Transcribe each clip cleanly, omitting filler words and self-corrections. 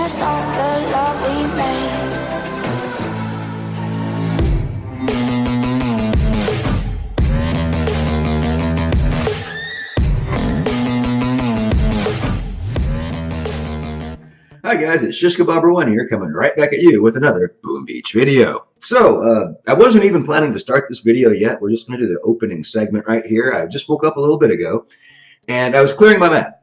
that's not the love we made. Hi guys, it's ShishkaBobber1 here, coming right back at you with another Boom Beach video. So, I wasn't even planning to start this video yet. We're just going to do the opening segment right here. I just woke up a little bit ago, and I was clearing my map.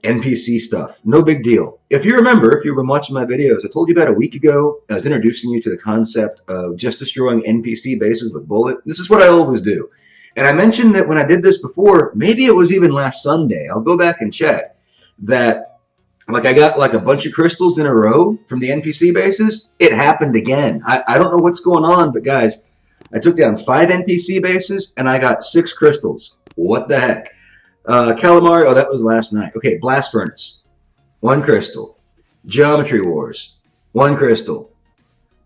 NPC stuff, no big deal. If you remember, if you've been watching my videos, I told you about a week ago, I was introducing you to the concept of just destroying NPC bases with bullet. This is what I always do. And I mentioned that when I did this before, maybe it was even last Sunday, I'll go back and check, that like I got like a bunch of crystals in a row from the NPC bases. It happened again. I don't know what's going on, but guys, I took down 5 NPC bases and I got 6 crystals. What the heck? Calamari, oh, that was last night. Okay, Blast Furnace, 1 crystal. Geometry Wars, 1 crystal.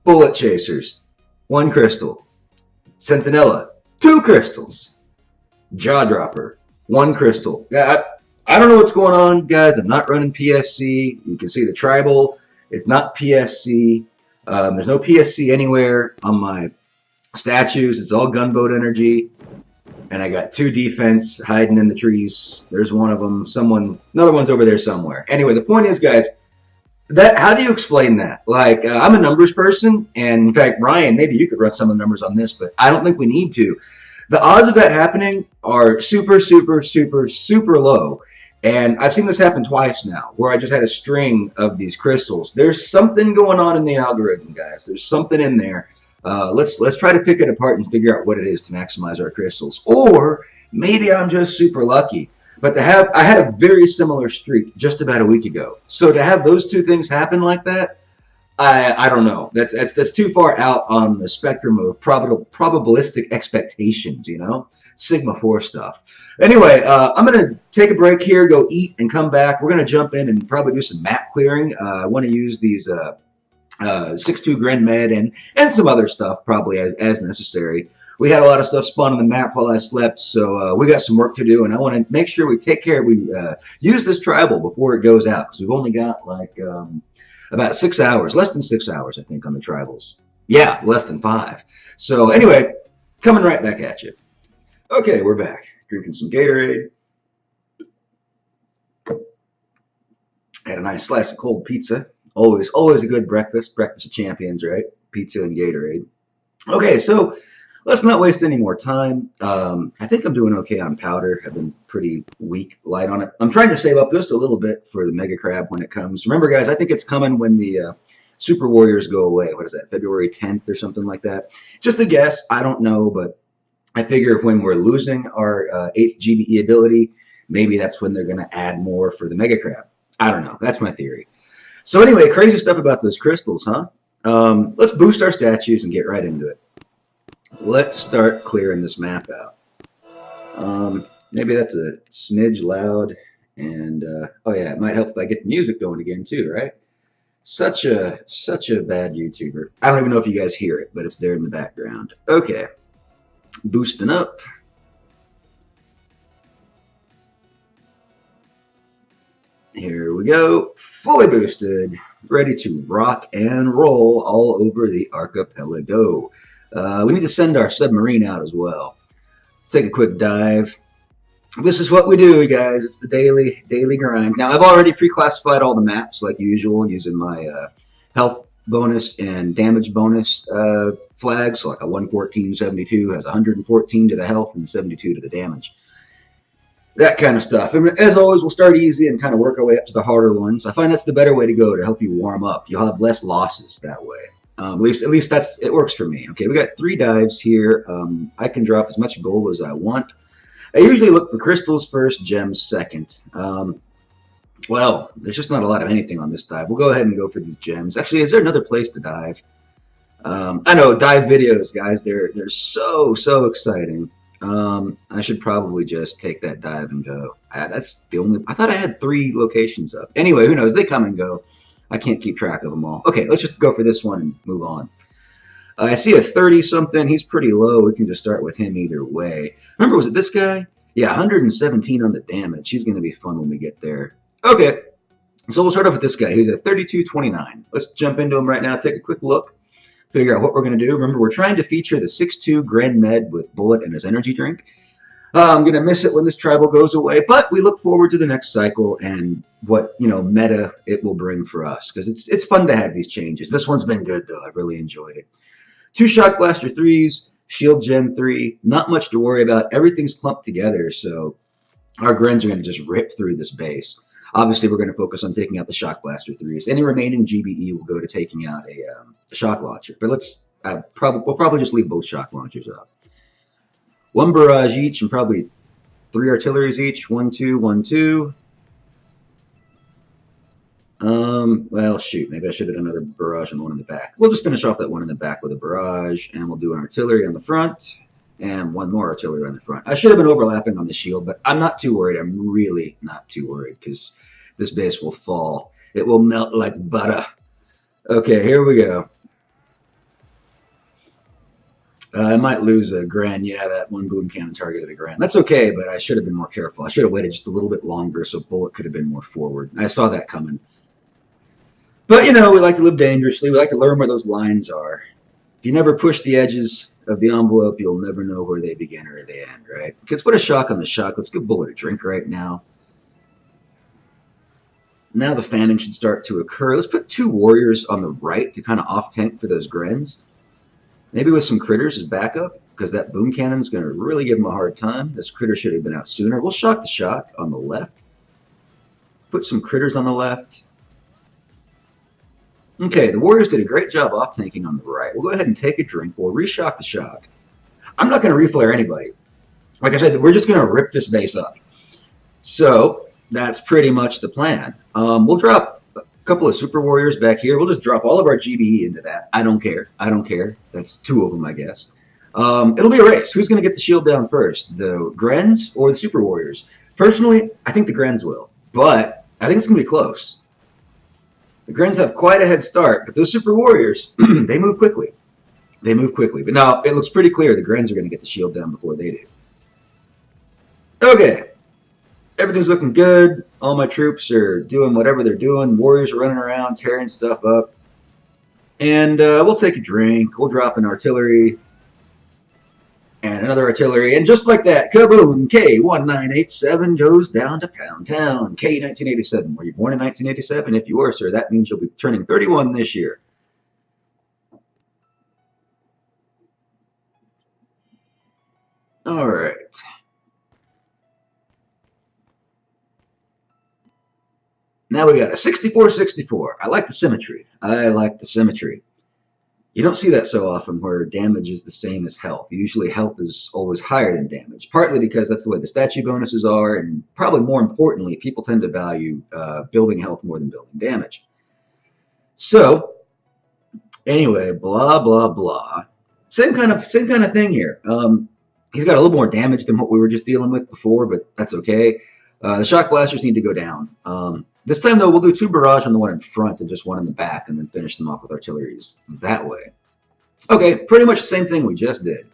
Bullet Chasers, 1 crystal. Sentinella, 2 crystals. Jaw Dropper, 1 crystal. Yeah, I don't know what's going on, guys. I'm not running PSC. You can see the tribal. It's not PSC. There's no PSC anywhere on my statues. It's all gunboat energy. And I got 2 defense hiding in the trees. There's one of them. Another one's over there somewhere. Anyway, the point is, guys, how do you explain that? Like, I'm a numbers person. And in fact, Ryan, maybe you could run some of the numbers on this, but I don't think we need to. The odds of that happening are super, super, super, super low. And I've seen this happen twice now, where I just had a string of these crystals. There's something going on in the algorithm, guys. There's something in there. Let's try to pick it apart and figure out what it is to maximize our crystals. Or maybe I'm just super lucky. But I had a very similar streak just about a week ago. So to have those 2 things happen like that, I don't know. That's too far out on the spectrum of probabilistic expectations, you know? Sigma 4 stuff. Anyway, I'm going to take a break here, go eat, and come back. We're going to jump in and probably do some map clearing. I want to use these 6.2 GMed and some other stuff probably as necessary. We had a lot of stuff spawn on the map while I slept, so we got some work to do, and I want to make sure we use this tribal before it goes out, because we've only got like about 6 hours, less than 6 hours, I think, on the tribals. Yeah, less than 5. So anyway, coming right back at you. Okay, we're back. Drinking some Gatorade. Had a nice slice of cold pizza. Always a good breakfast. Breakfast of champions, right? Pizza and Gatorade. Okay, so let's not waste any more time. I think I'm doing okay on powder. I've been pretty weak, light on it. I'm trying to save up just a little bit for the Mega Crab when it comes. Remember, guys, I think it's coming when the Super Warriors go away. What is that, February 10th or something like that? Just a guess. I don't know, but I figure when we're losing our 8th GBE ability, maybe that's when they're going to add more for the Mega Crab. I don't know. That's my theory. So anyway, crazy stuff about those crystals, huh? Let's boost our statues and get right into it. Let's start clearing this map out. Maybe that's a smidge loud. And, oh yeah, it might help if I get the music going again too, right? Such a bad YouTuber. I don't even know if you guys hear it, but it's there in the background. Okay. Boosting up. Here we go. Fully boosted. Ready to rock and roll all over the archipelago. We need to send our submarine out as well. Let's take a quick dive. This is what we do, guys. It's the daily grind. Now, I've already pre-classified all the maps like usual using my health bonus and damage bonus flags. So like a 114.72 has 114 to the health and 72 to the damage. That kind of stuff. And as always, we'll start easy and kind of work our way up to the harder ones. I find that's the better way to go to help you warm up. You'll have less losses that way. At least it works for me. Okay, we got 3 dives here. I can drop as much gold as I want. I usually look for crystals first, gems second. Well, there's just not a lot of anything on this dive. We'll go ahead and go for these gems. Actually, is there another place to dive? I know, dive videos, guys. They're so exciting. I should probably just take that dive and go. That's the only. I thought I had 3 locations up. Anyway, who knows? They come and go. I can't keep track of them all. Okay, let's just go for this one and move on. I see a 30-something. He's pretty low. We can just start with him either way. Remember, was it this guy? Yeah, 117 on the damage. He's going to be fun when we get there. Okay. So we'll start off with this guy. He's a 3229. Let's jump into him right now, take a quick look, figure out what we're going to do. Remember, we're trying to feature the 6'2 GMed with Bullet and his energy drink. I'm going to miss it when this tribal goes away, but we look forward to the next cycle and what, meta it will bring for us, because it's fun to have these changes. This one's been good, though. I've really enjoyed it. 2 Shock Blaster 3s, Shield Gen 3, not much to worry about. Everything's clumped together, so our Grens are going to just rip through this base. Obviously, we're going to focus on taking out the Shock Blaster 3s. Any remaining GBE will go to taking out a Shock Launcher. But we'll probably just leave both Shock Launchers up. 1 barrage each and probably 3 artilleries each. 1, 2, 1, 2. Well, shoot. Maybe I should have done another barrage on the one in the back. We'll just finish off that one in the back with a barrage, and we'll do an artillery on the front, and 1 more artillery on the front. I should have been overlapping on the shield, but I'm not too worried. I'm really not too worried, because this base will fall. It will melt like butter. Okay, here we go. I might lose a Gren. Yeah, that 1 boom cannon targeted a Gren. That's okay, but I should have been more careful. I should have waited just a little bit longer so Bullet could have been more forward. I saw that coming. But, we like to live dangerously. We like to learn where those lines are. If you never push the edges of the envelope, you'll never know where they begin or they end, right? Let's put a shock on the shock. Let's give Bullet a drink right now. Now the fanning should start to occur. Let's put 2 warriors on the right to kind of off-tank for those Grens. Maybe with some critters as backup, because that boom cannon is going to really give them a hard time. This critter should have been out sooner. We'll shock the shock on the left. Put some critters on the left. Okay, the warriors did a great job off-tanking on the right. We'll go ahead and take a drink. We'll reshock the shock. I'm not going to reflare anybody. Like I said, we're just going to rip this base up. So that's pretty much the plan. We'll drop a couple of super warriors back here. We'll just drop all of our GBE into that. I don't care. I don't care. That's 2 of them, I guess. It'll be a race. Who's going to get the shield down first? The Grens or the super warriors? Personally, I think the Grens will. But I think it's going to be close. The Grens have quite a head start, but those super warriors, they move quickly. They move quickly. But now it looks pretty clear the Grens are going to get the shield down before they do. Okay. Everything's looking good. All my troops are doing whatever they're doing. Warriors are running around, tearing stuff up. And we'll take a drink. We'll drop an artillery. And another artillery. And just like that, kaboom, K1987 goes down to Pound Town. K1987. Were you born in 1987? If you were, sir, that means you'll be turning 31 this year. All right. Now we got a 64-64. I like the symmetry. I like the symmetry. You don't see that so often where damage is the same as health. Usually health is always higher than damage, partly because that's the way the statue bonuses are, and probably more importantly, people tend to value building health more than building damage. So, anyway, blah, blah, blah. Same kind of thing here. He's got a little more damage than what we were just dealing with before, but that's okay. The shock blasters need to go down. This time, though, we'll do 2 barrage on the one in front and just 1 in the back, and then finish them off with artilleries that way. Okay, pretty much the same thing we just did.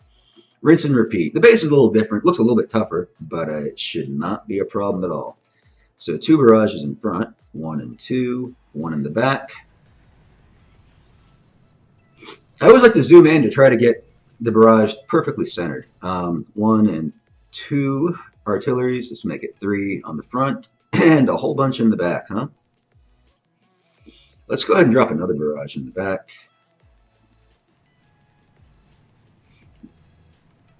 Rinse and repeat. The base is a little different. Looks a little bit tougher, but it should not be a problem at all. So 2 barrages in front, 1 and 2, 1 in the back. I always like to zoom in to try to get the barrage perfectly centered. 1 and 2 artilleries. Let's make it 3 on the front. And a whole bunch in the back, huh? Let's go ahead and drop another barrage in the back.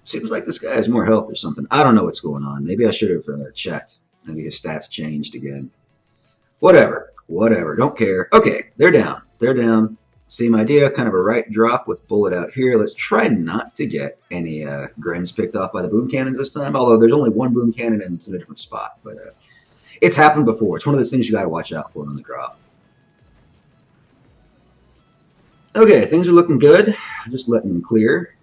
Seems like this guy has more health or something. I don't know what's going on. Maybe I should have checked. Maybe his stats changed again. Whatever. Whatever. Don't care. Okay, they're down. They're down. Same idea. Kind of a right drop with Bullet out here. Let's try not to get any Grens picked off by the boom cannons this time. Although there's only 1 boom cannon and it's in a different spot. But it's happened before. It's one of those things you got to watch out for on the drop. Okay, things are looking good. Just letting them clear.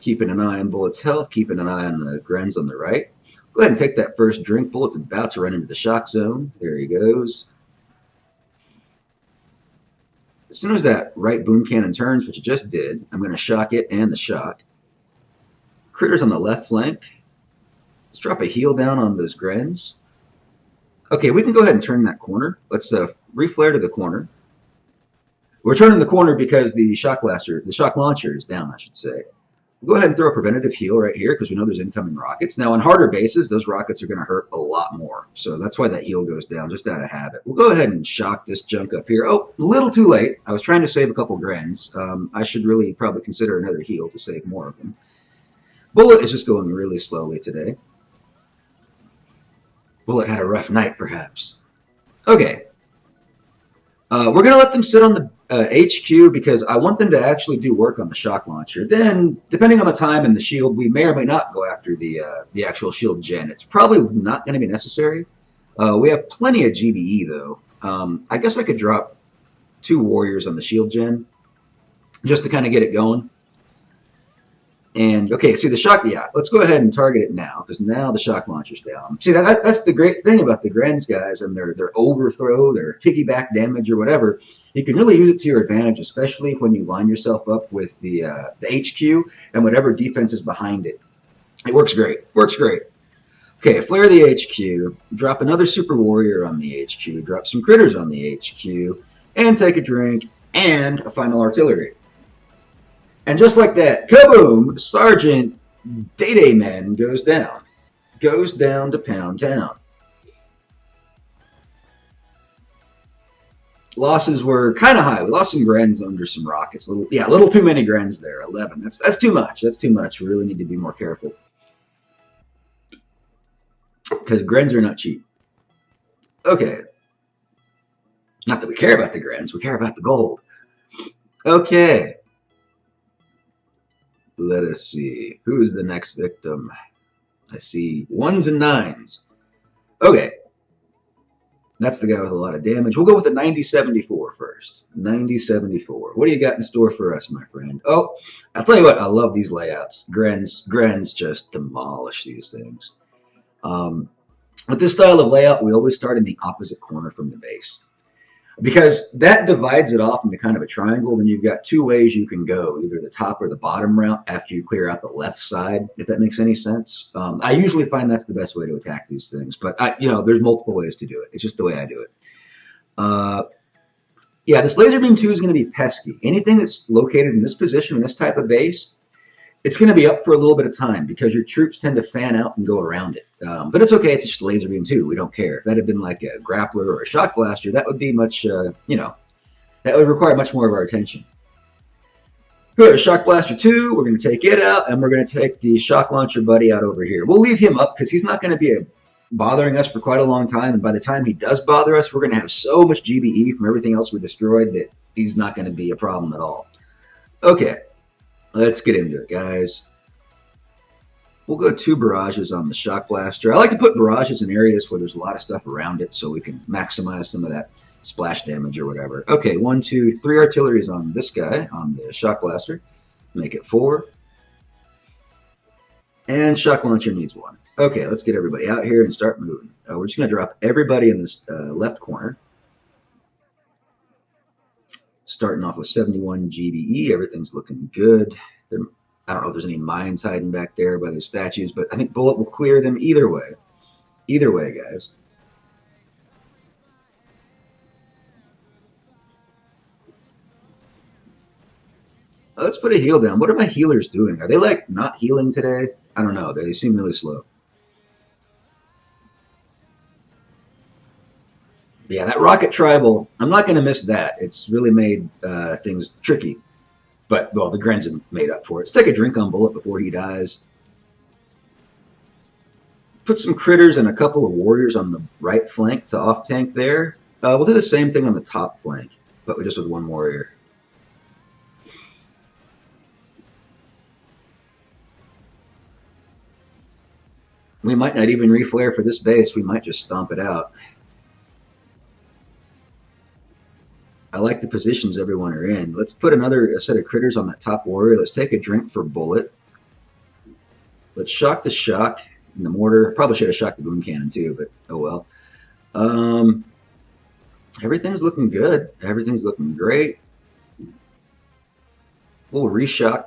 Keeping an eye on Bullet's health. Keeping an eye on the Grens on the right. Go ahead and take that first drink. Bullet's about to run into the shock zone. There he goes. As soon as that right boom cannon turns, which it just did, I'm going to shock it and the shock. Critters on the left flank. Let's drop a heal down on those Grens. Okay, we can go ahead and turn that corner. Let's reflare to the corner. We're turning the corner because the shock launcher is down, I should say. We'll go ahead and throw a preventative heal right here because we know there's incoming rockets. Now, on harder bases, those rockets are going to hurt a lot more. So that's why that heal goes down, just out of habit. We'll go ahead and shock this junk up here. Oh, a little too late. I was trying to save a couple Grens. I should really probably consider another heal to save more of them. Bullet is just going really slowly today. Bullet had a rough night, perhaps. Okay. We're going to let them sit on the HQ because I want them to actually do work on the shock launcher. Then, depending on the time and the shield, we may or may not go after the actual shield gen. It's probably not going to be necessary. We have plenty of GBE, though. I guess I could drop 2 warriors on the shield gen just to kind of get it going. And, okay, see the shock, yeah, let's go ahead and target it now, because now the shock launcher's down. See, that's the great thing about the Grens guys and their overthrow, their piggyback damage or whatever. You can really use it to your advantage, especially when you line yourself up with the HQ and whatever defense is behind it. It works great, works great. Okay, flare the HQ, drop another super warrior on the HQ, drop some critters on the HQ, and take a drink, and a final artillery. And just like that, kaboom, Sergeant Day Man goes down. Goes down to Pound Town. Losses were kind of high. We lost some Grens under some rockets. A little too many Grens there. 11. That's too much. That's too much. We really need to be more careful. Because Grens are not cheap. Okay. Not that we care about the Grens. We care about the gold. Okay. Let us see. Who's the next victim? I see 1s and 9s. Okay. That's the guy with a lot of damage. We'll go with the 9074 first. 9074. What do you got in store for us, my friend? Oh, I'll tell you what. I love these layouts. Grens just demolish these things. With this style of layout, we always start in the opposite corner from the base. Because that divides it off into kind of a triangle, then you've got 2 ways you can go, either the top or the bottom route after you clear out the left side, if that makes any sense. I usually find that's the best way to attack these things, but there's multiple ways to do it. It's just the way I do it. Yeah, this laser beam 2 is going to be pesky. Anything that's located in this position, in this type of base, it's going to be up for a little bit of time because your troops tend to fan out and go around it. But it's okay. It's just a laser beam 2. We don't care. If that had been like a grappler or a shock blaster, that would be much, that would require much more of our attention. Good, shock blaster 2. We're going to take it out, and we're going to take the shock launcher buddy out over here. We'll leave him up because he's not going to be bothering us for quite a long time. And by the time he does bother us, we're going to have so much GBE from everything else we destroyed that he's not going to be a problem at all. Okay. Let's get into it, guys. We'll go 2 barrages on the shock blaster. I like to put barrages in areas where there's a lot of stuff around it so we can maximize some of that splash damage or whatever. Okay, 1, 2, 3 artilleries on this guy, on the shock blaster. Make it 4. And shock launcher needs 1. Okay, let's get everybody out here and start moving. We're just going to drop everybody in this left corner. Starting off with 71 GBE, everything's looking good. I don't know if there's any mines hiding back there by the statues, but I think Bullet will clear them either way. Either way, guys. Let's put a heal down. What are my healers doing? Are they like not healing today? I don't know. They seem really slow. Yeah, that rocket tribal, I'm not going to miss that. It's really made things tricky. But, well, the Grens have made up for it. Let's take a drink on Bullet before he dies. Put some critters and a couple of warriors on the right flank to off-tank there. We'll do the same thing on the top flank, but just with 1 warrior. We might not even reflare for this base. We might just stomp it out. I like the positions everyone are in. Let's put another set of critters on that top warrior. Let's take a drink for Bullet. Let's shock the shock in the mortar. Probably should have shocked the boom cannon too, but oh well. Everything's looking good. Everything's looking great. We'll reshock.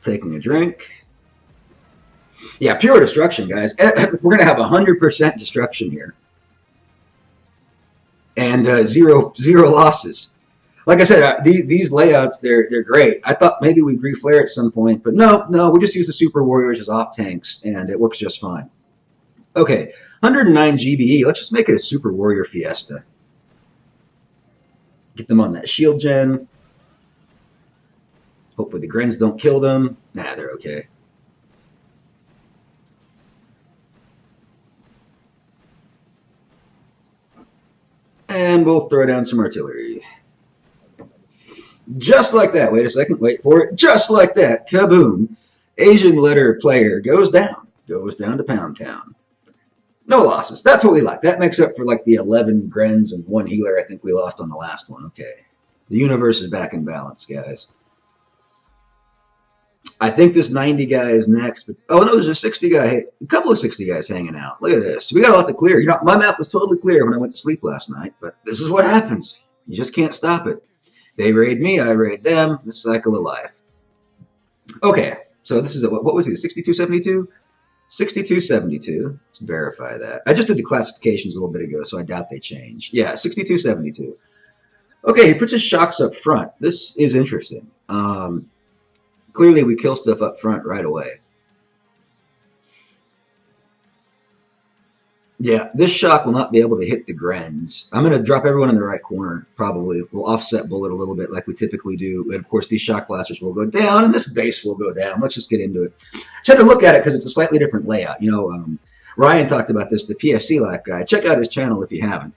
Taking a drink. Yeah, pure destruction, guys. We're going to have 100% destruction here. And zero losses. Like I said, these layouts, they're great. I thought maybe we'd reflare at some point, but no, we just use the Super Warriors as off tanks, and it works just fine. Okay, 109 GBE. Let's just make it a Super Warrior Fiesta. Get them on that shield gen. Hopefully the Grens don't kill them. Nah, they're okay. And we'll throw down some artillery. Just like that. Wait a second. Wait for it. Just like that. Kaboom. Asian letter player goes down. Goes down to Pound Town. No losses. That's what we like. That makes up for like the 11 Grens and 1 healer I think we lost on the last one. Okay. The universe is back in balance, guys. I think this 90 guy is next. But, oh, no, there's a 60 guy. A couple of 60 guys hanging out. Look at this. We got a lot to clear. You know, my map was totally clear when I went to sleep last night, but this is what happens. You just can't stop it. They raid me, I raid them. The cycle of life. Okay, so this is a, what was it, 6272? 6272. Let's verify that. I just did the classifications a little bit ago, so I doubt they changed. Yeah, 6272. Okay, he puts his shocks up front. This is interesting. Clearly, we kill stuff up front right away. Yeah, this shock will not be able to hit the Grens. I'm going to drop everyone in the right corner, probably. We'll offset bullet a little bit like we typically do. And, of course, these shock blasters will go down, and this base will go down. Let's just get into it. Try to look at it because it's a slightly different layout. You know, Ryan talked about this, the PSC Life guy. Check out his channel if you haven't.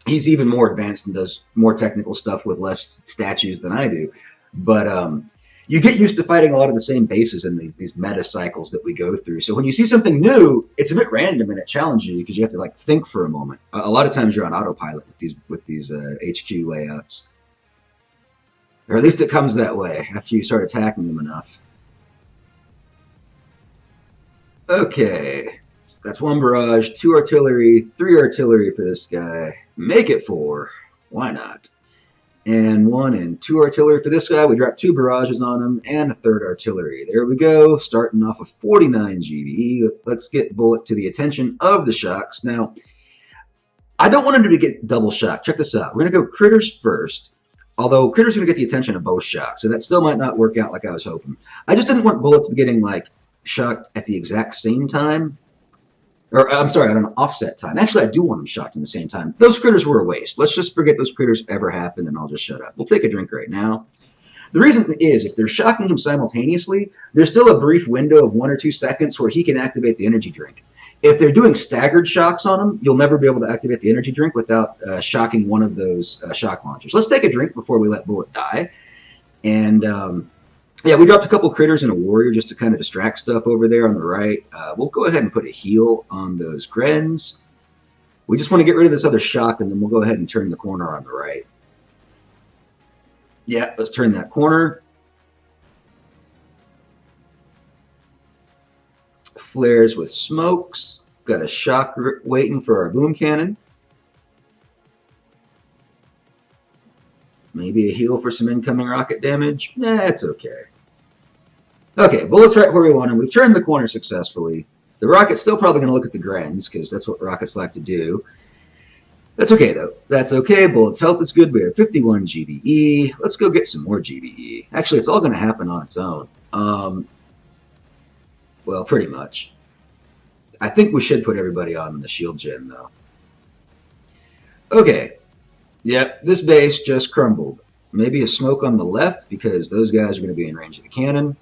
He's even more advanced and does more technical stuff with less statues than I do. But you get used to fighting a lot of the same bases in these meta cycles that we go through. So when you see something new, it's a bit random and it challenges you because you have to like think for a moment. A lot of times you're on autopilot with these HQ layouts, or at least it comes that way after you start attacking them enough. Okay, so that's 1 barrage, 2 artillery, 3 artillery for this guy. Make it 4. Why not? And 1 and 2 artillery for this guy. We dropped 2 barrages on him and a 3rd artillery. There we go, starting off of 49 GBE. Let's get bullet to the attention of the shocks. Now, I don't want him to get double shot. Check this out. We're going to go critters first, although critters are going to get the attention of both shocks, so that still might not work out like I was hoping. I just didn't want bullet to be getting like shocked at the exact same time. Or, I'm sorry, at an offset time. Actually, I do want them shocked in the same time. Those critters were a waste. Let's just forget those critters ever happened, and I'll just shut up. We'll take a drink right now. The reason is, if they're shocking him simultaneously, there's still a brief window of 1 or 2 seconds where he can activate the energy drink. If they're doing staggered shocks on him, you'll never be able to activate the energy drink without shocking one of those shock launchers. Let's take a drink before we let Bullet die. And yeah, we dropped a couple critters and a warrior just to kind of distract stuff over there on the right. We'll go ahead and put a heal on those Grens. We just want to get rid of this other shock, and then we'll go ahead and turn the corner on the right. Yeah, let's turn that corner. Flares with smokes. Got a shock waiting for our boom cannon. Maybe a heal for some incoming rocket damage. Nah, it's okay. Okay, bullets right where we want them. We've turned the corner successfully. The rocket's still probably going to look at the Grens, because that's what rockets like to do. That's okay, though. That's okay. Bullet's health is good. We have 51 GBE. Let's go get some more GBE. Actually, it's all going to happen on its own. Well, pretty much. I think we should put everybody on the shield gen, though. Okay. Yep, this base just crumbled. Maybe a smoke on the left, because those guys are going to be in range of the cannon.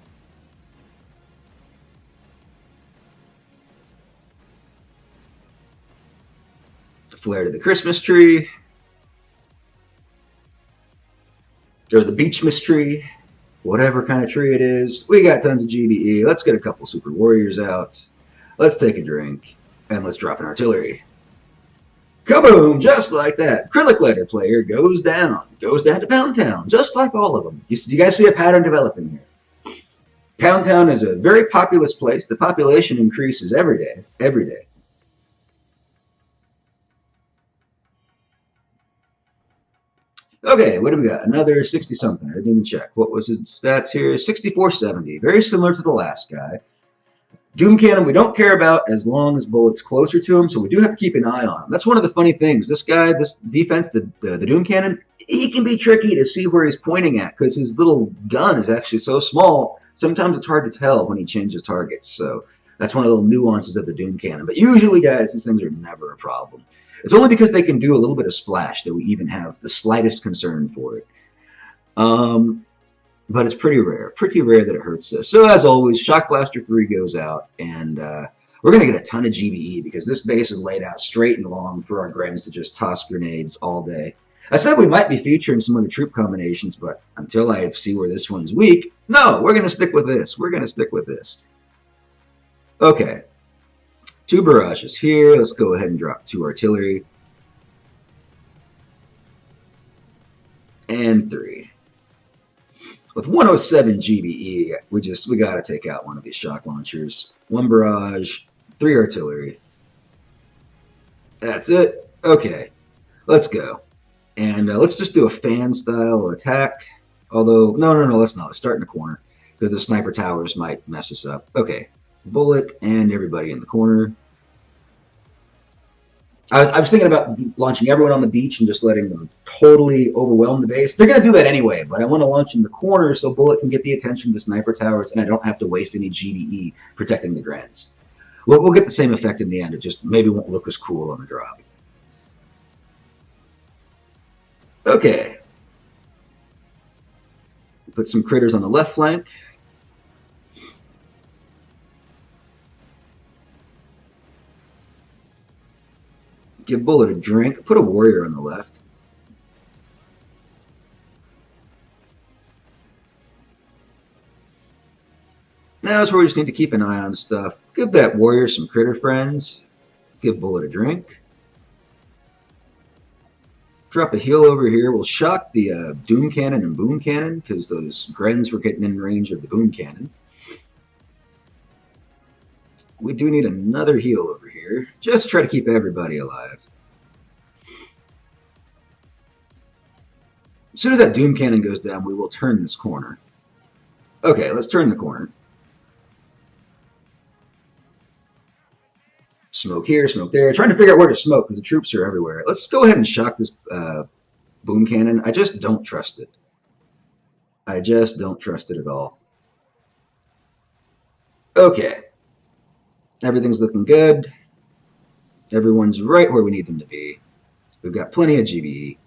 Flare to the Christmas tree. Or the Beachmas tree. Whatever kind of tree it is. We got tons of GBE. Let's get a couple Super Warriors out. Let's take a drink. And let's drop an artillery. Kaboom! Just like that. Acrylic letter player goes down. Goes down to Pound Town. Just like all of them. You guys see a pattern developing here. Pound Town is a very populous place. The population increases every day. Every day. Okay, what do we got? Another 60-something. I didn't even check. What was his stats here? 6470. Very similar to the last guy. Doom Cannon we don't care about as long as bullets closer to him, so we do have to keep an eye on him. That's one of the funny things. This guy, this defense, the Doom Cannon, he can be tricky to see where he's pointing at because his little gun is actually so small. Sometimes it's hard to tell when he changes targets. So that's one of the little nuances of the Doom Cannon. But usually, guys, these things are never a problem. It's only because they can do a little bit of splash that we even have the slightest concern for it. But it's pretty rare that it hurts us. So as always, Shock Blaster 3 goes out, and we're going to get a ton of GBE because this base is laid out straight and long for our Grens to just toss grenades all day. I said we might be featuring some other troop combinations, but until I see where this one's weak, no, we're going to stick with this. We're going to stick with this. Okay. 2 barrages here. Let's go ahead and drop 2 artillery. And 3. With 107 GBE, we got to take out one of these shock launchers. 1 barrage, 3 artillery. That's it. Okay, let's go. And let's just do a fan style attack. Although, no, let's not. Let's start in the corner because the sniper towers might mess us up. Okay, bullet and everybody in the corner. I was thinking about launching everyone on the beach and just letting them totally overwhelm the base. They're going to do that anyway, but I want to launch in the corner so Bullet can get the attention of the sniper towers and I don't have to waste any GBE protecting the Grens. We'll get the same effect in the end. It just maybe won't look as cool on the drop. Okay. Put some critters on the left flank. Give Bullet a drink. Put a warrior on the left. Now that's where we just need to keep an eye on stuff. Give that warrior some critter friends. Give Bullet a drink. Drop a heal over here. We'll shock the Doom Cannon and Boom Cannon because those Grens were getting in range of the Boom Cannon. We do need another heal over here. Just try to keep everybody alive. As soon as that Doom Cannon goes down, we will turn this corner. Okay, let's turn the corner. Smoke here, smoke there. Trying to figure out where to smoke because the troops are everywhere. Let's go ahead and shock this Boom Cannon. I just don't trust it. I just don't trust it at all. Okay. Everything's looking good. Everyone's right where we need them to be. We've got plenty of GBE.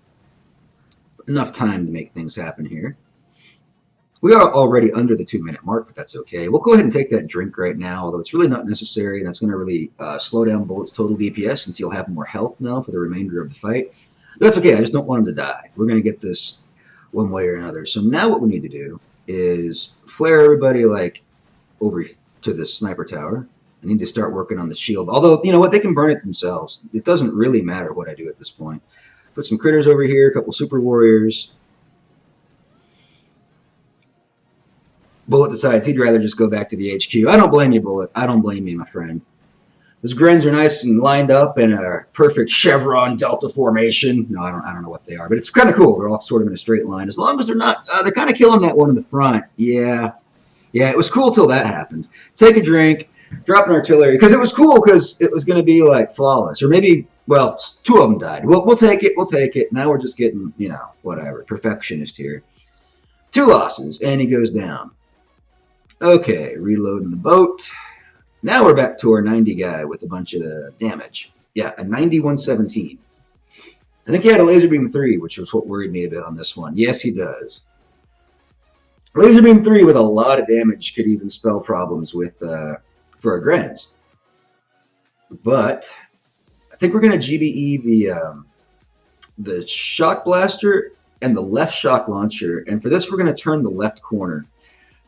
Enough time to make things happen here. We are already under the 2-minute mark, but that's okay. We'll go ahead and take that drink right now, although it's really not necessary. That's going to really slow down Bullet's total DPS since he'll have more health now for the remainder of the fight. But that's okay. I just don't want him to die. We're going to get this one way or another. So now what we need to do is flare everybody like over to this sniper tower. I need to start working on the shield. Although, you know what? They can burn it themselves. It doesn't really matter what I do at this point. Put some critters over here, a couple super warriors. Bullet decides he'd rather just go back to the HQ. I don't blame you, Bullet. I don't blame you, my friend. Those Grens are nice and lined up in a perfect chevron delta formation. No, I don't know what they are, but it's kind of cool. They're all sort of in a straight line. As long as they're not, they're kind of killing that one in the front. Yeah, it was cool till that happened. Take a drink. Drop an artillery, because it was cool because it was going to be like flawless. Or maybe, well, 2 of them died. We'll take it. We'll take it. Now we're just getting, you know, whatever. Perfectionist here. 2 losses, and he goes down. Okay, reloading the boat. Now we're back to our 90 guy with a bunch of damage. Yeah, a 9117. I think he had a laser beam 3, which was what worried me a bit on this one. Yes, he does. Laser beam 3 with a lot of damage could even spell problems with for our Grens. But I think we're going to GBE the shock blaster and the left shock launcher. And for this, we're going to turn the left corner.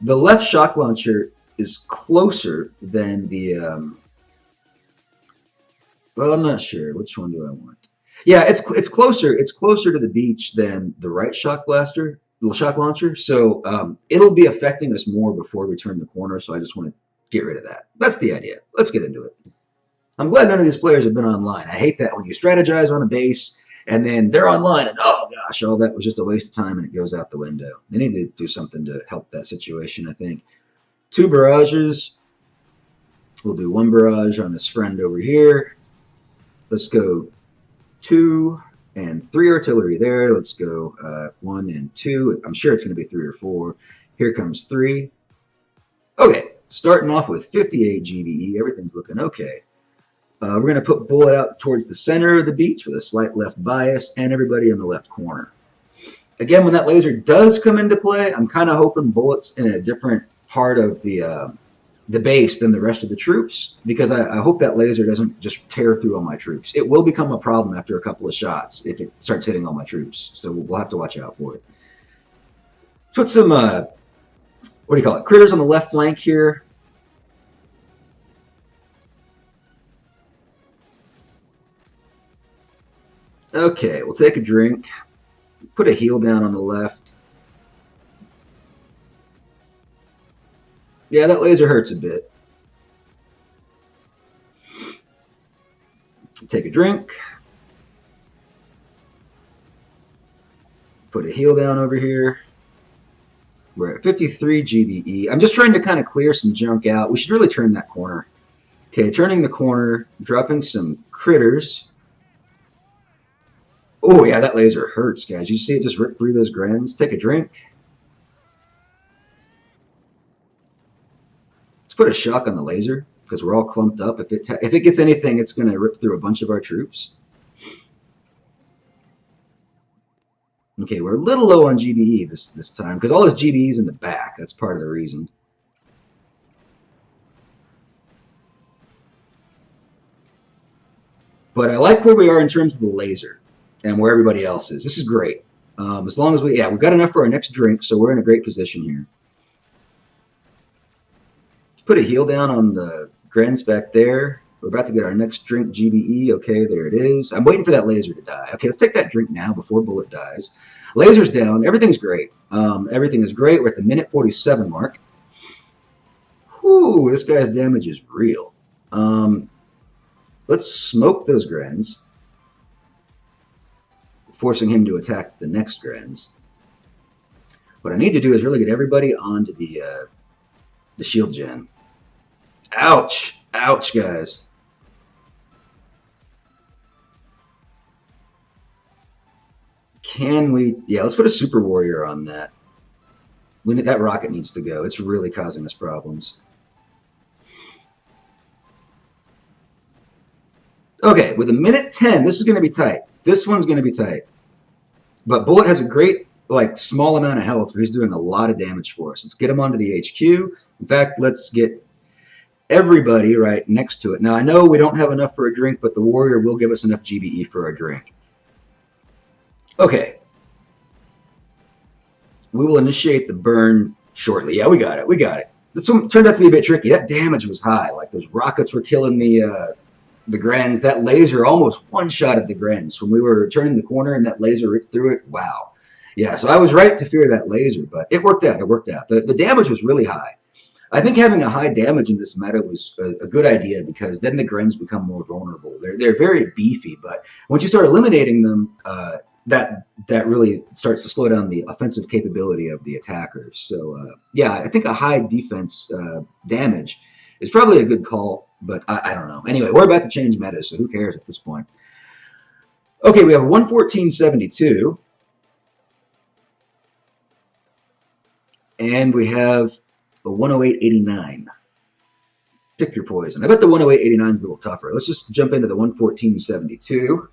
The left shock launcher is closer than the... well, I'm not sure. Which one do I want? Yeah, it's closer. It's closer to the beach than the right shock blaster, the shock launcher. So it'll be affecting us more before we turn the corner. So I just want to get rid of that. That's the idea. Let's get into it. I'm glad none of these players have been online. I hate that when you strategize on a base and then they're online and, oh gosh, all that was just a waste of time and it goes out the window. They need to do something to help that situation, I think. 2 barrages. We'll do 1 barrage on this friend over here. Let's go 2 and 3 artillery there. Let's go 1 and 2. I'm sure it's going to be 3 or 4. Here comes 3. Okay, starting off with 58 GBE. Everything's looking okay. We're going to put bullet out towards the center of the beach with a slight left bias and everybody in the left corner. Again, when that laser does come into play, I'm kind of hoping bullets in a different part of the base than the rest of the troops, because I hope that laser doesn't just tear through all my troops. It will become a problem after a couple of shots if it starts hitting all my troops, so we'll have to watch out for it. Put some, what do you call it, critters on the left flank here. Okay, we'll take a drink. Put a heal down on the left. Yeah, that laser hurts a bit. Take a drink. Put a heal down over here. We're at 53 GBE. I'm just trying to kind of clear some junk out. We should really turn that corner. Okay, turning the corner, dropping some critters. Oh, yeah, that laser hurts, guys. You see it just rip through those grens? Take a drink. Let's put a shock on the laser, because we're all clumped up. If it gets anything, it's going to rip through a bunch of our troops. Okay, we're a little low on GBE this time, because all this GBE is in the back. That's part of the reason. But I like where we are in terms of the laser and where everybody else is. This is great. As long as we've got enough for our next drink, so we're in a great position here. Let's put a heal down on the grens back there. We're about to get our next drink, GBE. Okay, there it is. I'm waiting for that laser to die. Okay, let's take that drink now before bullet dies. Laser's down. Everything's great. Everything is great. We're at the minute 47 mark. Whew, this guy's damage is real. Let's smoke those grens, forcing him to attack the next grens. What I need to do is really get everybody onto the shield gen. Ouch! Ouch, guys. Can we... Yeah, let's put a super warrior on that. That rocket needs to go. It's really causing us problems. Okay, with a minute 10, this is going to be tight. This one's going to be tight. But Bullet has a great, small amount of health where he's doing a lot of damage for us. Let's get him onto the HQ. In fact, let's get everybody right next to it. Now, I know we don't have enough for a drink, but the warrior will give us enough GBE for our drink. Okay. We will initiate the burn shortly. Yeah, we got it. We got it. This one turned out to be a bit tricky. That damage was high. Like, those rockets were killing the grens. That laser almost one-shotted the grens. When we were turning the corner and that laser ripped through it, wow. Yeah, so I was right to fear that laser, but it worked out. It worked out. The damage was really high. I think having a high damage in this meta was a good idea, because then the grens become more vulnerable. They're very beefy, but once you start eliminating them, that really starts to slow down the offensive capability of the attackers. So yeah, I think a high defense damage is probably a good call, but I don't know. Anyway, we're about to change meta, so who cares at this point? Okay, we have a 114.72. And we have a 108.89. Pick your poison. I bet the 108.89 is a little tougher. Let's just jump into the 114.72.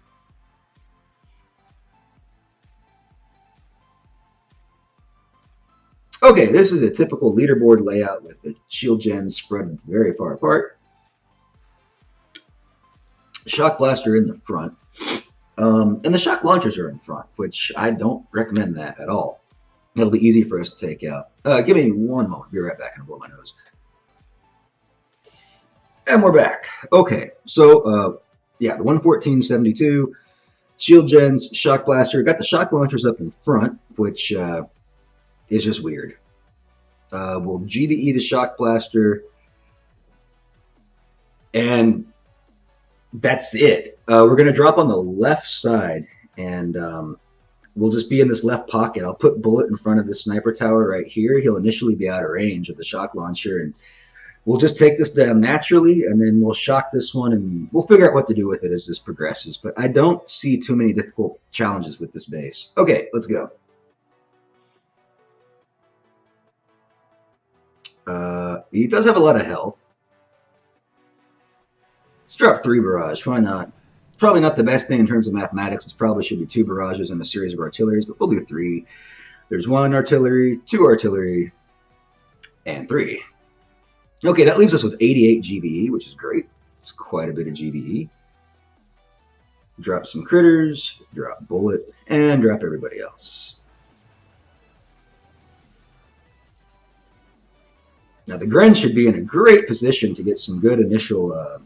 Okay, this is a typical leaderboard layout with the shield gens spread very far apart. Shock blaster in the front. And the shock launchers are in front, which I don't recommend that at all. It'll be easy for us to take out. Give me one moment. Be right back and blow my nose. And we're back. Okay, so yeah, the 114.72 shield gens, shock blaster. Got the shock launchers up in front, which is just weird. We'll GBE the shock blaster, and that's it. We're going to drop on the left side, and we'll just be in this left pocket. I'll put Bullet in front of the sniper tower right here. He'll initially be out of range of the shock launcher, and We'll just take this down naturally, and then we'll shock this one, and we'll figure out what to do with it as this progresses. But I don't see too many difficult challenges with this base. Okay, let's go. He does have a lot of health. Let's drop 3 barrage. Why not? Probably not the best thing in terms of mathematics. It probably should be 2 barrages and a series of artilleries, but we'll do 3. There's 1 artillery, 2 artillery, and 3. Okay, that leaves us with 88 GBE, which is great. It's quite a bit of GBE. Drop some critters, drop bullet, and drop everybody else. Now the Gren should be in a great position to get some good initial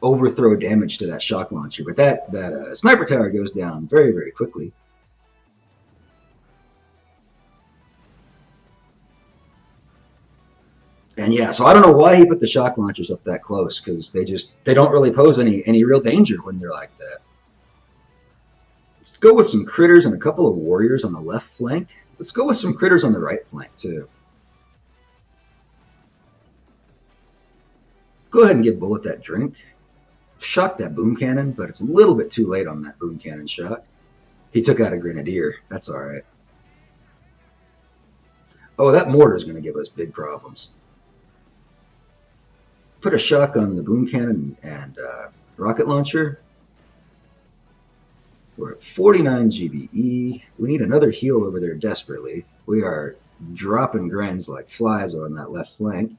overthrow damage to that shock launcher, but that sniper tower goes down very, very quickly. And yeah, so I don't know why he put the shock launchers up that close, because they don't really pose any real danger when they're like that. Let's go with some critters and a couple of warriors on the left flank. Let's go with some critters on the right flank too. Go ahead and give Bullet that drink. Shock that boom cannon, but it's a little bit too late on that boom cannon shot. He took out a grenadier. That's all right. Oh, that mortar is going to give us big problems. Put a shock on the boom cannon and rocket launcher. We're at 49 GBE. We need another heal over there desperately. We are dropping Grens like flies on that left flank.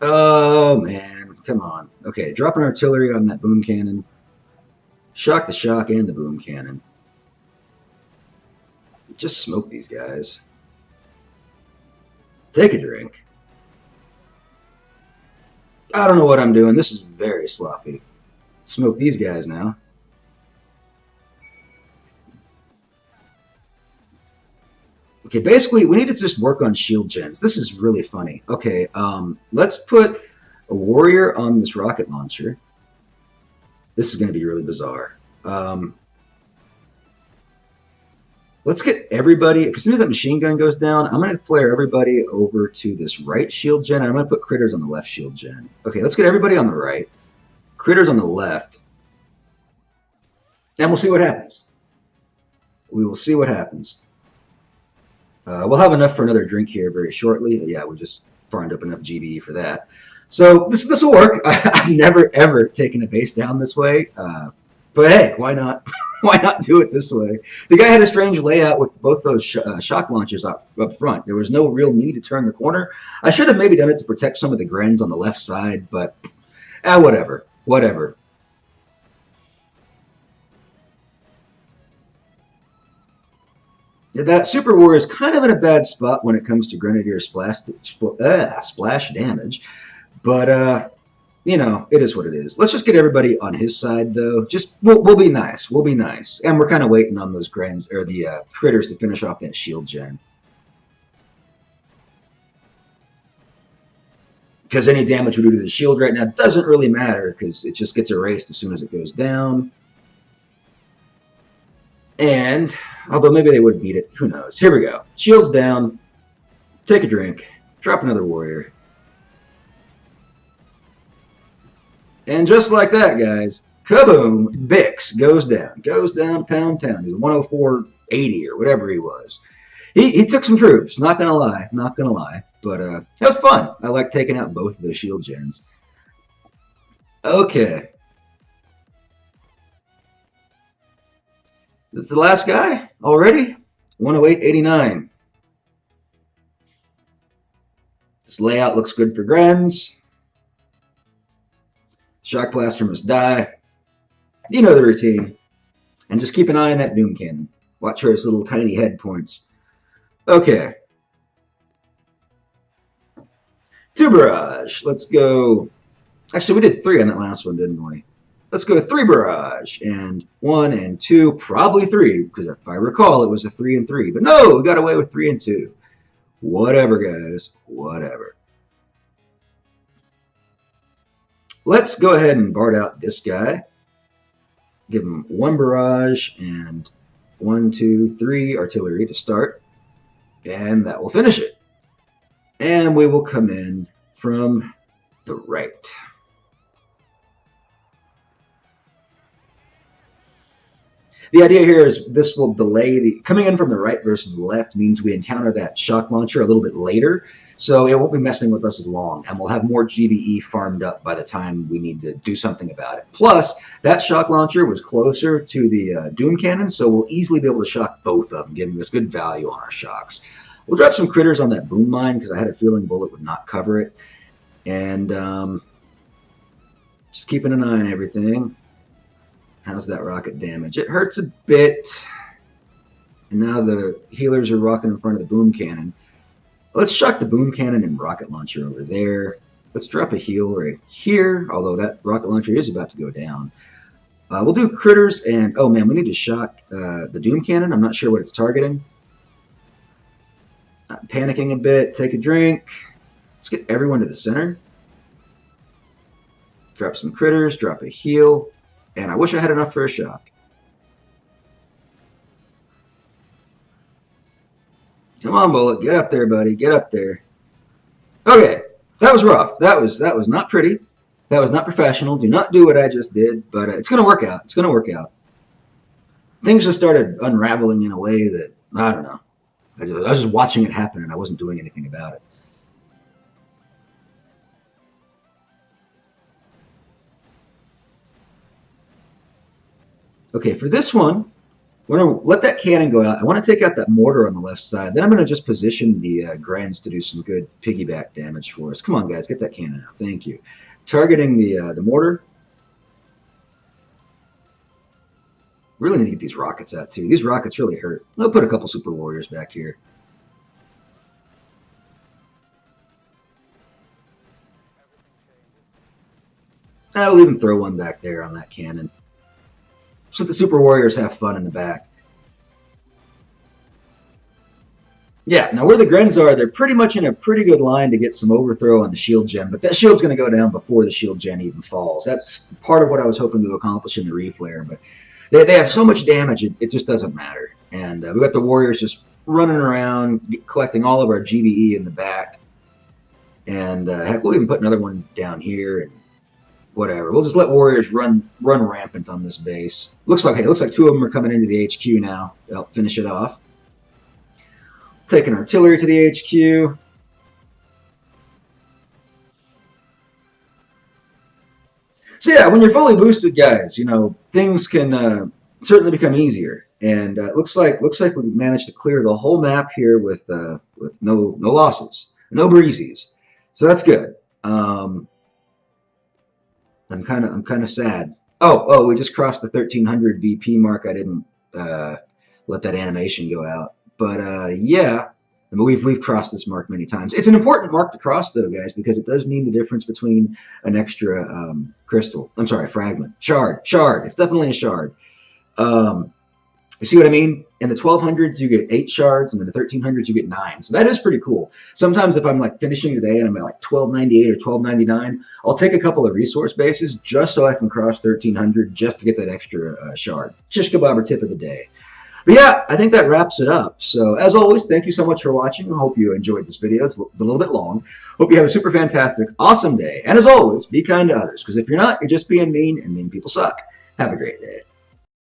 Oh, man. Come on. Okay, dropping artillery on that boom cannon. Shock the shock and the boom cannon. Just smoke these guys. Take a drink. I don't know what I'm doing. This is very sloppy. Smoke these guys now. Okay, basically, we need to just work on shield gens. This is really funny. Okay, let's put a warrior on this rocket launcher. This is going to be really bizarre. Let's get everybody, because as soon as that machine gun goes down, I'm going to flare everybody over to this right shield gen, and I'm going to put critters on the left shield gen. Okay, let's get everybody on the right, critters on the left, and we'll see what happens. We will see what happens. We'll have enough for another drink here very shortly. Yeah, we just farmed up enough GBE for that. So this will work. I've never, ever taken a base down this way. But hey, why not? Why not do it this way? The guy had a strange layout with both those shock launchers up front. There was no real need to turn the corner. I should have maybe done it to protect some of the Grens on the left side, but whatever. Whatever. That Super War is kind of in a bad spot when it comes to Grenadier splash damage. But, you know, it is what it is. Let's just get everybody on his side, though. Just, we'll be nice. We'll be nice. And we're kind of waiting on those Grens, or the critters to finish off that shield gen. Because any damage we do to the shield right now doesn't really matter, because it just gets erased as soon as it goes down. And, although maybe they would beat it, who knows. Here we go. Shield's down. Take a drink. Drop another warrior. And just like that, guys, kaboom, Bix goes down. Goes down, pound town. He's 104.80 or whatever he was. He took some troops, not going to lie. Not going to lie. But it was fun. I like taking out both of those shield gens. Okay. This is the last guy already? 108.89. This layout looks good for Grens. Shock Blaster must die. You know the routine. And just keep an eye on that Doom Cannon. Watch where his little tiny head points. Okay. 2 barrage. Let's go. Actually, we did 3 on that last one, didn't we? Let's go 3 barrage. And 1 and 2. Probably 3. Because if I recall, it was a 3 and 3. But no, we got away with 3 and 2. Whatever, guys. Whatever. Let's go ahead and Bard out this guy. Give him 1 barrage and 1, 2, 3 artillery to start. And that will finish it. And we will come in from the right. The idea here is this will delay the coming in from the right versus the left means we encounter that shock launcher a little bit later, so it won't be messing with us as long, and we'll have more GBE farmed up by the time we need to do something about it. Plus, that shock launcher was closer to the Doom Cannon, so we'll easily be able to shock both of them, giving us good value on our shocks. We'll drop some critters on that boom mine because I had a feeling bullet would not cover it, and just keeping an eye on everything. How's that rocket damage? It hurts a bit. And now the healers are rocking in front of the boom cannon. Let's shock the boom cannon and rocket launcher over there. Let's drop a heal right here, although that rocket launcher is about to go down. We'll do critters and... Oh man, we need to shock the doom cannon. I'm not sure what it's targeting. I'm panicking a bit. Take a drink. Let's get everyone to the center. Drop some critters. Drop a heal. And I wish I had enough for a shock. Come on, Bullet. Get up there, buddy. Get up there. Okay. That was rough. That was not pretty. That was not professional. Do not do what I just did. But it's going to work out. It's going to work out. Things just started unraveling in a way that, I don't know. I was just watching it happen and I wasn't doing anything about it. Okay, for this one, we're going to let that cannon go out. I want to take out that mortar on the left side. Then I'm going to just position the Grens to do some good piggyback damage for us. Come on, guys, get that cannon out. Thank you. Targeting the mortar. Really need to get these rockets out, too. These rockets really hurt. I'll put a couple Super Warriors back here. We'll even throw one back there on that cannon. Just let the Super Warriors have fun in the back. Yeah, now where the Grens are, they're pretty much in a pretty good line to get some overthrow on the shield gen, but that shield's going to go down before the shield gen even falls. That's part of what I was hoping to accomplish in the reflare, but they have so much damage, it just doesn't matter. And we got the Warriors just running around, collecting all of our GBE in the back. And heck, we'll even put another one down here, and whatever. We'll just let Warriors run rampant on this base. Looks like two of them are coming into the HQ now. They'll finish it off. Taking artillery to the HQ. So yeah, when you're fully boosted, guys, you know, things can certainly become easier. And it looks like we managed to clear the whole map here with no losses, no breezies. So that's good. I'm kind of sad. Oh, we just crossed the 1300 VP mark. I didn't let that animation go out. But yeah, I mean, we've crossed this mark many times. It's an important mark to cross, though, guys, because it does mean the difference between an extra crystal. I'm sorry, fragment, shard. It's definitely a shard. You see what I mean? In the 1200s, you get 8 shards, and in the 1300s, you get 9. So that is pretty cool. Sometimes if I'm like finishing the day and I'm at like 1298 or 1299, I'll take a couple of resource bases just so I can cross 1300 just to get that extra shard. Shish kebab tip of the day. But yeah, I think that wraps it up. So as always, thank you so much for watching. I hope you enjoyed this video. It's a little bit long. Hope you have a super fantastic, awesome day. And as always, be kind to others, because if you're not, you're just being mean, and mean people suck. Have a great day.